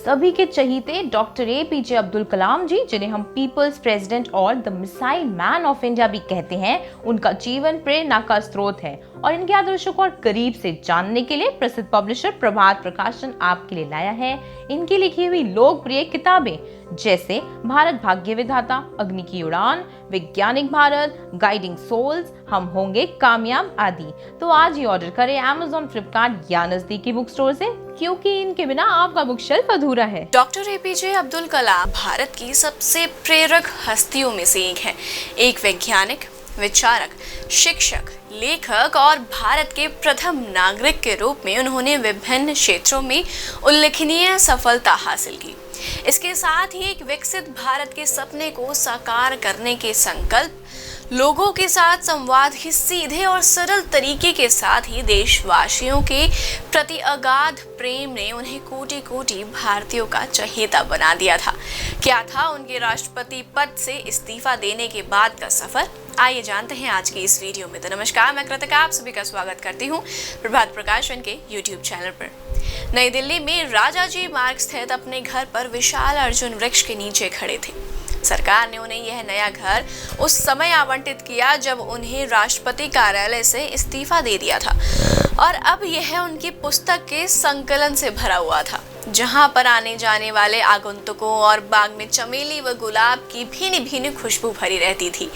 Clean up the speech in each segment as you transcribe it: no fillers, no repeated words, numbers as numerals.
सभी के चहीते doctor APJ Abdul Kalam जी, जिन्हें हम पीपल्स प्रेसिडेंट और the missile man of India भी कहते हैं, उनका जीवन प्रेरणा का स्रोत है। और इनके आदर्शों को और करीब से जानने के लिए प्रसिद्ध पब्लिशर प्रभात प्रकाशन आपके लिए लाया है इनकी लिखी हुई लोकप्रिय किताबें, जैसे भारत भाग्य विधाता, अग्नि की उड़ान, वैज्ञानिक भारत, गाइडिंग सोल्स, हम होंगे कामयाब आदि। तो आज ही ऑर्डर करें Amazon, फ्लिपकार्ट या नजदीकी बुक स्टोर से, क्योंकि इनके बिना आपका बुक शेल्फ अधूरा है। डॉक्टर एपीजे अब्दुल कलाम भारत की सबसे प्रेरक हस्तियों में से एक हैं। एक वैज्ञानिक, विचारक, शिक्षक, लेखक और भारत के प्रथम नागरिक के रूप में उन्होंने विभिन्न क्षेत्रों में उल्लेखनीय सफलता हासिल की। इसके साथ ही एक विकसित भारत के सपने को साकार करने के संकल्प, लोगों के साथ संवाद की सीधे और सरल तरीके के साथ ही देशवासियों के प्रति अगाध प्रेम ने उन्हें कोटि कोटि भारतीयों का चहेता बना दिया था। क्या था उनके राष्ट्रपति पद से इस्तीफा देने के बाद का सफर? आइए जानते हैं आज की इस वीडियो में। तो नमस्कार, मैं कृतिका आप सभी का स्वागत करती हूँ प्रभात प्रकाशन के YouTube चैनल पर। नई दिल्ली में राजाजी मार्ग स्थित अपने घर पर विशाल अर्जुन वृक्ष के नीचे खड़े थे। सरकार ने उन्हें यह नया घर उस समय आवंटित किया जब उन्हें राष्ट्रपति कार्यालय से इस्तीफा दे दिया था, और अब यह उनकी पुस्तक के संकलन से भरा हुआ था, जहां पर आने जाने वाले आगंतुकों और बाग में चमेली व गुलाब की भीनी भीनी खुशबू भरी रहती थी।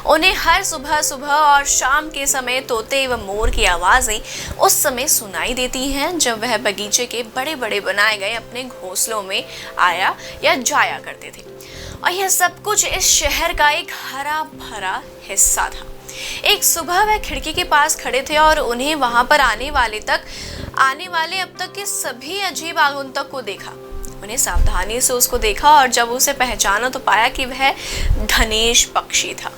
उन्हें हर सुबह सुबह और शाम के समय तोते व मोर की आवाजें उस समय सुनाई देती हैं जब वह बगीचे के बड़े बड़े बनाए गए अपने घोंसलों में आया या जाया करते थे। और यह सब कुछ इस शहर का एक हरा भरा हिस्सा था। एक सुबह वह खिड़की के पास खड़े थे और उन्हें वहां पर आने वाले अब तक के सभी अजीब आगंतुक को देखा। उन्हें सावधानी से उसको देखा और जब उसे पहचाना तो पाया कि वह धनेश पक्षी था।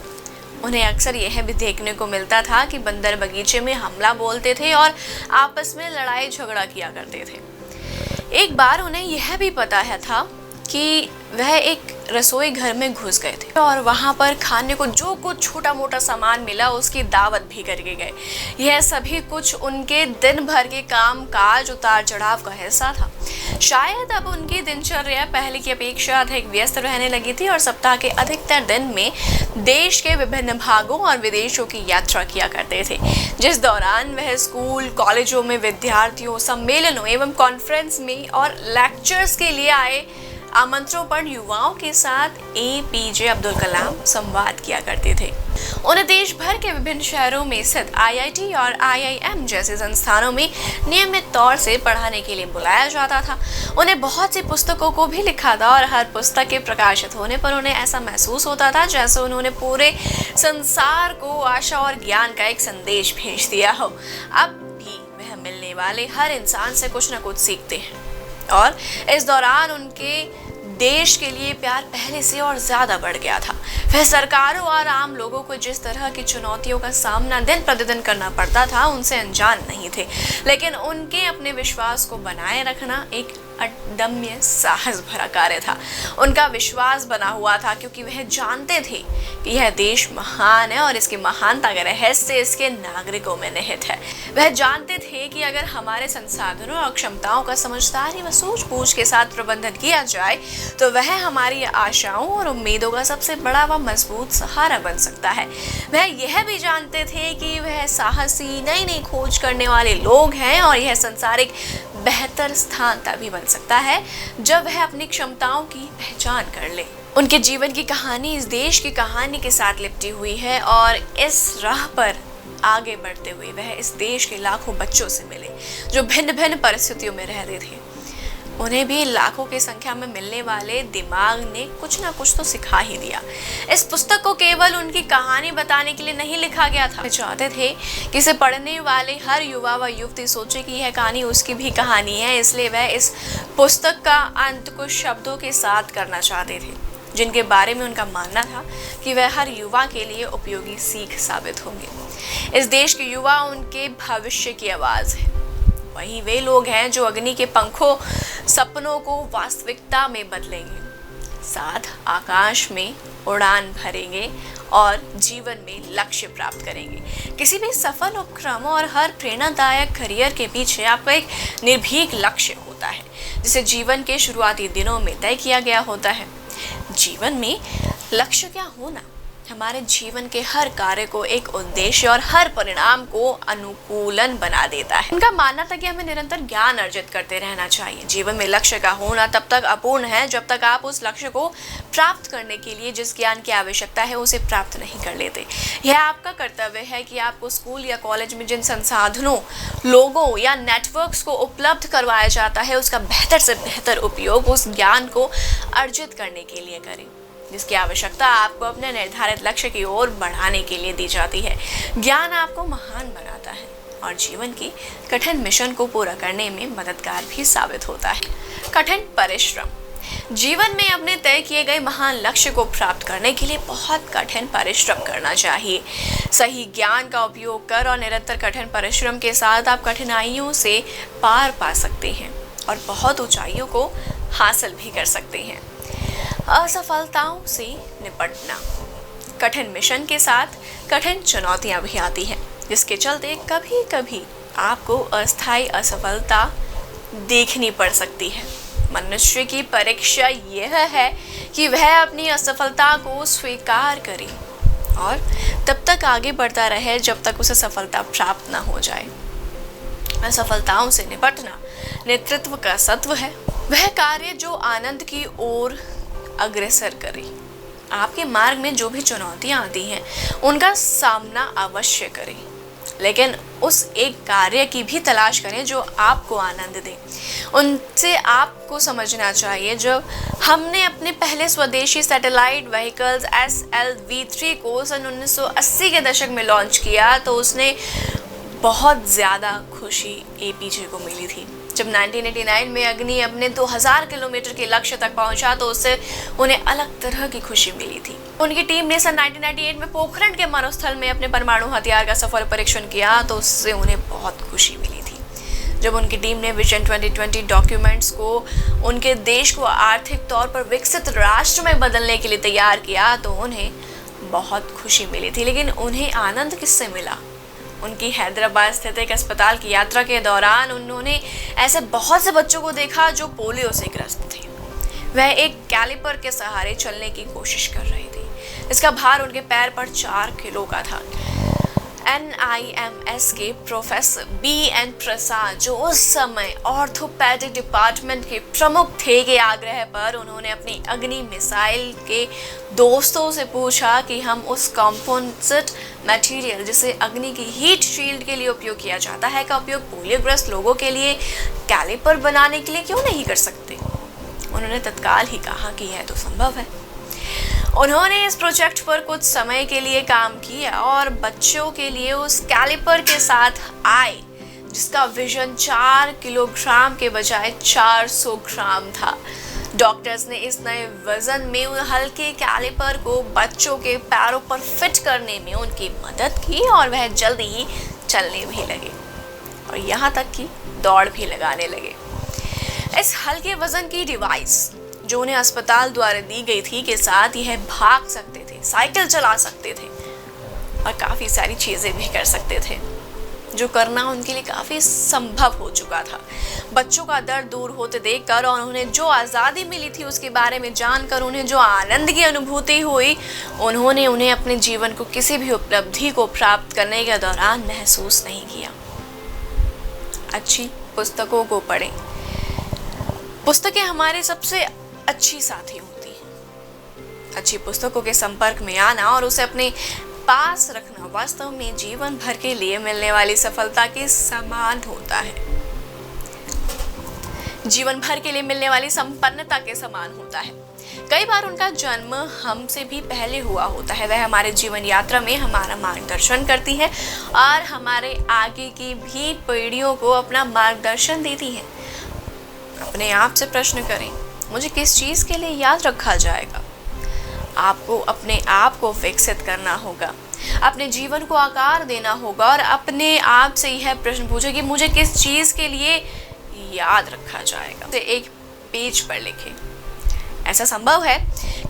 उन्हें अक्सर यह भी देखने को मिलता था कि बंदर बगीचे में हमला बोलते थे और आपस में लड़ाई झगड़ा किया करते थे। एक बार उन्हें यह भी पता था कि वह एक रसोई घर में घुस गए थे और वहां पर खाने को जो कुछ छोटा मोटा सामान मिला उसकी दावत भी करके गए। यह सभी कुछ उनके दिन भर के काम काज उतार चढ़ाव का हिस्सा था। शायद अब उनकी दिनचर्या पहले की अपेक्षा अधिक व्यस्त रहने लगी थी और सप्ताह के अधिकतर दिन में देश के विभिन्न भागों और विदेशों की यात्रा किया करते थे, जिस दौरान वह स्कूल कॉलेजों में विद्यार्थियों, सम्मेलनों एवं कॉन्फ्रेंस में और लेक्चर्स के लिए आए आमंत्रणों पर युवाओं के साथ एपीजे अब्दुल कलाम संवाद किया करते थे। उन्हें देश भर के विभिन्न शहरों में स्थित आईआईटी और आईआईएम जैसे संस्थानों में नियमित तौर से पढ़ाने के लिए बुलाया जाता था। उन्हें बहुत सी पुस्तकों को भी लिखा था और हर पुस्तक के प्रकाशित होने पर उन्हें ऐसा महसूस होता था जैसे उन्होंने पूरे संसार को आशा और ज्ञान का एक संदेश भेज दिया हो। अब भी वह मिलने वाले हर इंसान से कुछ न कुछ सीखते हैं और इस दौरान उनके देश के लिए प्यार पहले से और ज्यादा बढ़ गया था। वह सरकारों और आम लोगों को जिस तरह की चुनौतियों का सामना दिन प्रतिदिन करना पड़ता था उनसे अनजान नहीं थे, लेकिन उनके अपने विश्वास को बनाए रखना एक अदम्य साहस भरा कार्य था। उनका विश्वास बना हुआ था क्योंकि वह जानते थे कि यह देश महान है और इसकी महानता का रहस्य इसके नागरिकों में निहित है। वह जानते थे कि अगर हमारे संसाधनों और क्षमताओं का समझदारी व सूझबूझ के साथ प्रबंधन किया जाए तो वह हमारी आशाओं और उम्मीदों का सबसे बड़ा व मजबूत सहारा बन सकता है। वह यह भी जानते थे कि वह साहसी नई नई खोज करने वाले लोग हैं और यह संसार एक बेहतर स्थान तभी बन सकता है जब वह अपनी क्षमताओं की पहचान कर ले। उनके जीवन की कहानी इस देश की कहानी के साथ लिपटी हुई है और इस राह पर आगे बढ़ते हुए वह इस देश के लाखों बच्चों से मिले जो भिन्न भिन्न परिस्थितियों में रहते थे। उन्हें भी लाखों की संख्या में मिलने वाले दिमाग ने कुछ ना कुछ तो सिखा ही दिया। इस पुस्तक को केवल उनकी कहानी बताने के लिए नहीं लिखा गया था। वे चाहते थे कि इसे पढ़ने वाले हर युवा व युवती सोचे कि यह कहानी उसकी भी कहानी है, इसलिए वह इस पुस्तक का अंत कुछ शब्दों के साथ करना चाहते थे जिनके बारे में उनका मानना था कि वह हर युवा के लिए उपयोगी सीख साबित होंगे। इस देश के युवा उनके भविष्य की आवाज़ है। वही वे लोग हैं जो अग्नि के पंखों सपनों को वास्तविकता में बदलेंगे, साथ आकाश में उड़ान भरेंगे और जीवन में लक्ष्य प्राप्त करेंगे। किसी भी सफल उपक्रम और हर प्रेरणादायक करियर के पीछे आपका एक निर्भीक लक्ष्य होता है जिसे जीवन के शुरुआती दिनों में तय किया गया होता है। जीवन में लक्ष्य क्या होना हमारे जीवन के हर कार्य को एक उद्देश्य और हर परिणाम को अनुकूलन बना देता है। उनका मानना था कि हमें निरंतर ज्ञान अर्जित करते रहना चाहिए। जीवन में लक्ष्य का होना तब तक अपूर्ण है जब तक आप उस लक्ष्य को प्राप्त करने के लिए जिस ज्ञान की आवश्यकता है उसे प्राप्त नहीं कर लेते। यह आपका कर्तव्य है कि आपको स्कूल या कॉलेज में जिन संसाधनों, लोगों या नेटवर्क्स को उपलब्ध करवाया जाता है उसका बेहतर से बेहतर उपयोग उस ज्ञान को अर्जित करने के लिए करें जिसकी आवश्यकता आपको अपने निर्धारित लक्ष्य की ओर बढ़ाने के लिए दी जाती है। ज्ञान आपको महान बनाता है और जीवन की कठिन मिशन को पूरा करने में मददगार भी साबित होता है। कठिन परिश्रम जीवन में अपने तय किए गए महान लक्ष्य को प्राप्त करने के लिए बहुत कठिन परिश्रम करना चाहिए। सही ज्ञान का उपयोग कर और निरंतर कठिन परिश्रम के साथ आप कठिनाइयों से पार पा सकते हैं और बहुत ऊंचाइयों को हासिल भी कर सकते हैं। असफलताओं से निपटना कठिन मिशन के साथ कठिन चुनौतियां भी आती हैं जिसके चलते कभी कभी आपको अस्थायी असफलता देखनी पड़ सकती है। मनुष्य की परीक्षा यह है कि वह अपनी असफलता को स्वीकार करे और तब तक आगे बढ़ता रहे जब तक उसे सफलता प्राप्त न हो जाए। असफलताओं से निपटना नेतृत्व का सत्व है। वह कार्य जो आनंद की ओर अग्रसर करे। आपके मार्ग में जो भी चुनौतियां आती हैं उनका सामना अवश्य करें, लेकिन उस एक कार्य की भी तलाश करें जो आपको आनंद दे। उनसे आपको समझना चाहिए जब हमने अपने पहले स्वदेशी सैटेलाइट व्हीकल्स SLV-3 को सन 1980 के दशक में लॉन्च किया तो उसने बहुत ज़्यादा खुशी APJ को मिली थी। जब 1989 में अग्नि अपने 2000 किलोमीटर के लक्ष्य तक पहुंचा तो उससे उन्हें अलग तरह की खुशी मिली थी। उनकी टीम ने सन 1998 में पोखरण के मरुस्थल में अपने परमाणु हथियार का सफल परीक्षण किया तो उससे उन्हें बहुत खुशी मिली थी। जब उनकी टीम ने विजन 2020 डॉक्यूमेंट्स को उनके देश को आर्थिक तौर पर विकसित राष्ट्र में बदलने के लिए तैयार किया तो उन्हें बहुत खुशी मिली थी। लेकिन उन्हें आनंद किससे मिला? उनकी हैदराबाद स्थित एक अस्पताल की यात्रा के दौरान उन्होंने ऐसे बहुत से बच्चों को देखा जो पोलियो से ग्रस्त थे। वह एक कैलिपर के सहारे चलने की कोशिश कर रहे थे। इसका भार उनके पैर पर 4 किलो का था। NIMS के प्रोफेसर BN प्रसाद जो उस समय ऑर्थोपेडिक डिपार्टमेंट के प्रमुख थे के आग्रह पर उन्होंने अपनी अग्नि मिसाइल के दोस्तों से पूछा कि हम उस कंपोजिट मटेरियल जिसे अग्नि की हीट शील्ड के लिए उपयोग किया जाता है का उपयोग पोलियोग्रस्त लोगों के लिए कैलिपर बनाने के लिए क्यों नहीं कर सकते। उन्होंने तत्काल ही कहा कि यह तो संभव है। उन्होंने इस प्रोजेक्ट पर कुछ समय के लिए काम किया और बच्चों के लिए उस कैलिपर के साथ आए जिसका वजन 4 किलोग्राम के बजाय 400 ग्राम था। डॉक्टर्स ने इस नए वजन में उन हल्के कैलिपर को बच्चों के पैरों पर फिट करने में उनकी मदद की और वह जल्दी ही चलने भी लगे और यहाँ तक कि दौड़ भी लगाने लगे। इस हल्के वजन की डिवाइस जो उन्हें अस्पताल द्वारा दी गई थी के साथ यह भाग सकते थे, साइकिल चला सकते थे और काफ़ी सारी चीज़ें भी कर सकते थे जो करना उनके लिए काफ़ी संभव हो चुका था। बच्चों का दर्द दूर होते देखकर और उन्हें जो आज़ादी मिली थी उसके बारे में जानकर उन्हें जो आनंद की अनुभूति हुई उन्होंने उन्हें अपने जीवन को किसी भी उपलब्धि को प्राप्त करने के दौरान महसूस नहीं किया। अच्छी पुस्तकों को पढ़ें। पुस्तकें हमारे सबसे अच्छी साथी होती है। अच्छी पुस्तकों के संपर्क में आना और उसे अपने पास रखना वास्तव में जीवन भर के लिए मिलने वाली सफलता के समान होता है। जीवन भर के लिए मिलने वाली संपन्नता के समान होता है। कई बार उनका जन्म हमसे भी पहले हुआ होता है। वह हमारे जीवन यात्रा में हमारा मार्गदर्शन करती है और हमारे आगे की भी पीढ़ियों को अपना मार्गदर्शन देती है। अपने आप से प्रश्न करें, मुझे किस चीज़ के लिए याद रखा जाएगा? आपको अपने आप को विकसित करना होगा, अपने जीवन को आकार देना होगा और अपने आप से यह प्रश्न पूछे कि मुझे किस चीज़ के लिए याद रखा जाएगा। तो एक पेज पर लिखें। ऐसा संभव है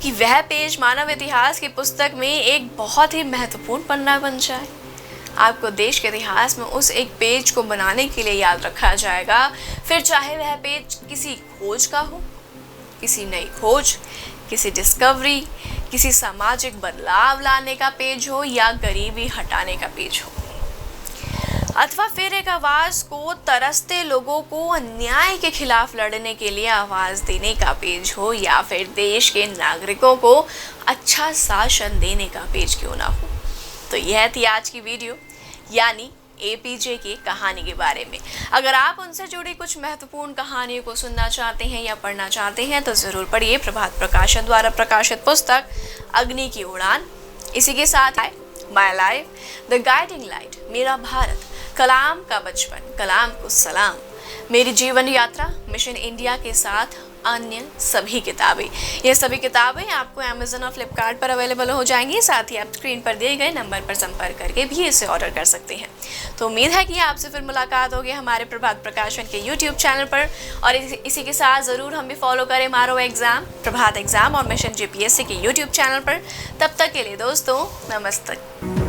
कि वह पेज मानव इतिहास की पुस्तक में एक बहुत ही महत्वपूर्ण पन्ना बन जाए। आपको देश के इतिहास में उस एक पेज को बनाने के लिए याद रखा जाएगा, फिर चाहे वह पेज किसी खोज का हो, किसी नई खोज, किसी डिस्कवरी, किसी सामाजिक बदलाव लाने का पेज हो या गरीबी हटाने का पेज हो, अथवा फिर एक आवाज को तरसते लोगों को अन्याय के खिलाफ लड़ने के लिए आवाज देने का पेज हो, या फिर देश के नागरिकों को अच्छा शासन देने का पेज क्यों ना हो। तो यह थी आज की वीडियो, यानी एपीजे की कहानी के बारे में। अगर आप उनसे जुड़ी कुछ महत्वपूर्ण कहानियों को सुनना चाहते हैं या पढ़ना चाहते हैं तो जरूर पढ़िए प्रभात प्रकाशन द्वारा प्रकाशित पुस्तक अग्नि की उड़ान। इसी के साथ my life, the guiding light, मेरा भारत, कलाम का बचपन, कलाम को सलाम, मेरी जीवन यात्रा, मिशन इंडिया के साथ अन्य सभी किताबें। ये सभी किताबें आपको अमेज़न और फ्लिपकार्ट पर अवेलेबल हो जाएंगी। साथ ही आप स्क्रीन पर दिए गए नंबर पर संपर्क करके भी इसे ऑर्डर कर सकते हैं। तो उम्मीद है कि आपसे फिर मुलाकात होगी हमारे प्रभात प्रकाशन के यूट्यूब चैनल पर, और इसी के साथ ज़रूर हम भी फॉलो करें मारो एग्ज़ाम, प्रभात एग्ज़ाम और मिशन जीपीएससी के यूट्यूब चैनल पर। तब तक के लिए दोस्तों, नमस्ते।